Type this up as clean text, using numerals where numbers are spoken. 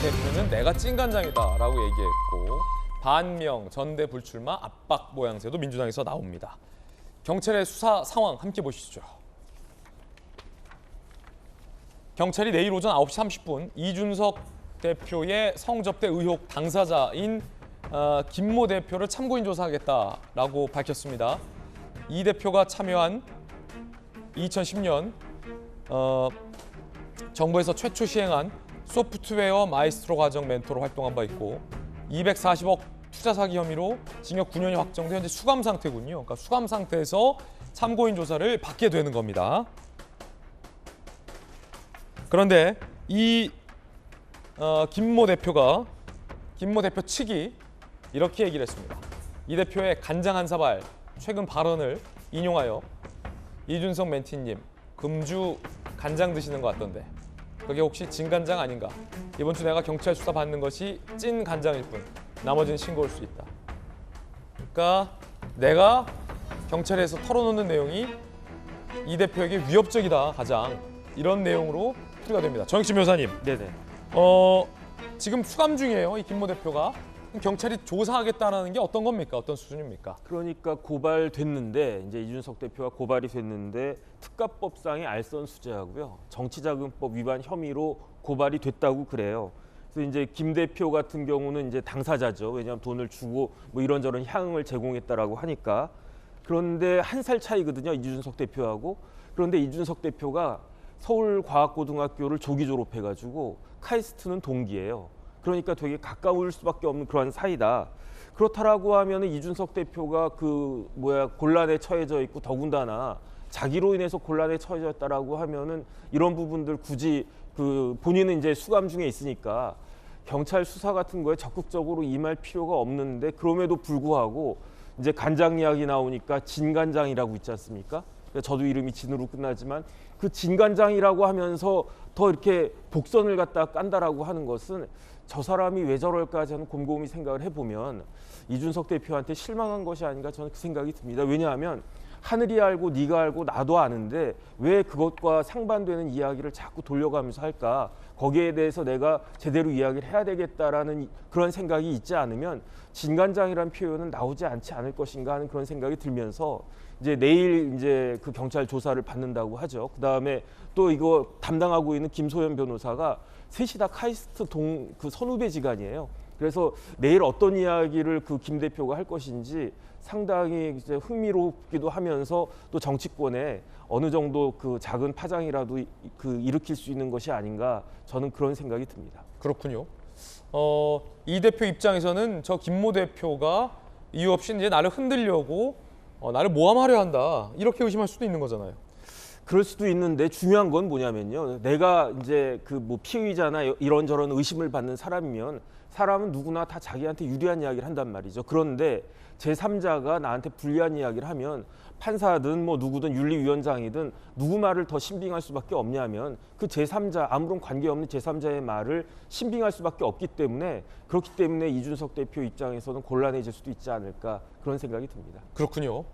대표는 내가 찐간장이다라고 얘기했고 반명, 전대 불출마, 압박 모양새도 민주당에서 나옵니다. 경찰의 수사 상황 함께 보시죠. 경찰이 내일 오전 9시 30분 이준석 대표의 성접대 의혹 당사자인 김모 대표를 참고인 조사하겠다라고 밝혔습니다. 이 대표가 참여한 2010년 정부에서 최초 시행한 소프트웨어 마이스트로 과정 멘토로 활동한 바 있고 240억 투자 사기 혐의로 징역 9년이 확정돼 현재 수감 상태군요. 그러니까 수감 상태에서 참고인 조사를 받게 되는 겁니다. 그런데 이 김모 대표 측이 이렇게 얘기를 했습니다. 이 대표의 간장 한 사발 최근 발언을 인용하여 이준석 멘티님 금주 간장 드시는 것 같던데 그게 혹시 진간장 아닌가? 이번 주 내가 경찰 수사 받는 것이 찐 간장일 뿐 나머지는 싱거울 수 있다. 그러니까 내가 경찰에서 털어놓는 내용이 이 대표에게 위협적이다 가장 이런 내용으로 풀이가 됩니다. 정익진 변호사님. 네네. 지금 수감 중이에요. 이 김모 대표가. 경찰이 조사하겠다는 게 어떤 겁니까? 어떤 수준입니까? 그러니까 고발됐는데 이제 이준석 대표가 고발이 됐는데 특가법상의 알선수재하고요. 정치자금법 위반 혐의로 고발이 됐다고 그래요. 그래서 이제 김 대표 같은 경우는 이제 당사자죠. 왜냐하면 돈을 주고 뭐 이런저런 향응을 제공했다라고 하니까. 그런데 한 살 차이거든요. 이준석 대표하고. 그런데 이준석 대표가 서울과학고등학교를 조기 졸업해가지고 카이스트는 동기예요. 그러니까 되게 가까울 수밖에 없는 그런 사이다. 그렇다라고 하면은 이준석 대표가 곤란에 처해져 있고 더군다나 자기로 인해서 곤란에 처해졌다라고 하면은 이런 부분들 굳이 본인은 이제 수감 중에 있으니까 경찰 수사 같은 거에 적극적으로 임할 필요가 없는데 그럼에도 불구하고 이제 간장 이야기 나오니까 진간장이라고 있지 않습니까? 저도 이름이 진으로 끝나지만 그 진간장이라고 하면서 더 이렇게 복선을 갖다 깐다라고 하는 것은 저 사람이 왜 저럴까 저는 곰곰이 생각을 해보면 이준석 대표한테 실망한 것이 아닌가 저는 그 생각이 듭니다. 왜냐하면 하늘이 알고 네가 알고 나도 아는데 왜 그것과 상반되는 이야기를 자꾸 돌려가면서 할까? 거기에 대해서 내가 제대로 이야기를 해야 되겠다라는 그런 생각이 있지 않으면 진간장이라는 표현은 나오지 않지 않을 것인가 하는 그런 생각이 들면서 이제 내일 이제 그 경찰 조사를 받는다고 하죠. 그다음에 또 이거 담당하고 있는 김소연 변호사가 셋이 다 카이스트 선후배지간이에요. 그래서 내일 어떤 이야기를 그 김 대표가 할 것인지 상당히 이제 흥미롭기도 하면서 또 정치권에 어느 정도 그 작은 파장이라도 일으킬 수 있는 것이 아닌가 저는 그런 생각이 듭니다. 그렇군요. 이 대표 입장에서는 저 김모 대표가 이유 없이 이제 나를 흔들려고 나를 모함하려 한다 이렇게 의심할 수도 있는 거잖아요. 그럴 수도 있는데 중요한 건 뭐냐면요. 내가 이제 피의자나 이런저런 의심을 받는 사람이면 사람은 누구나 다 자기한테 유리한 이야기를 한단 말이죠. 그런데 제3자가 나한테 불리한 이야기를 하면 판사든 누구든 윤리위원장이든 누구 말을 더 신빙할 수밖에 없냐면 그 제3자 아무런 관계없는 제3자의 말을 신빙할 수밖에 없기 때문에 그렇기 때문에 이준석 대표 입장에서는 곤란해질 수도 있지 않을까 그런 생각이 듭니다. 그렇군요.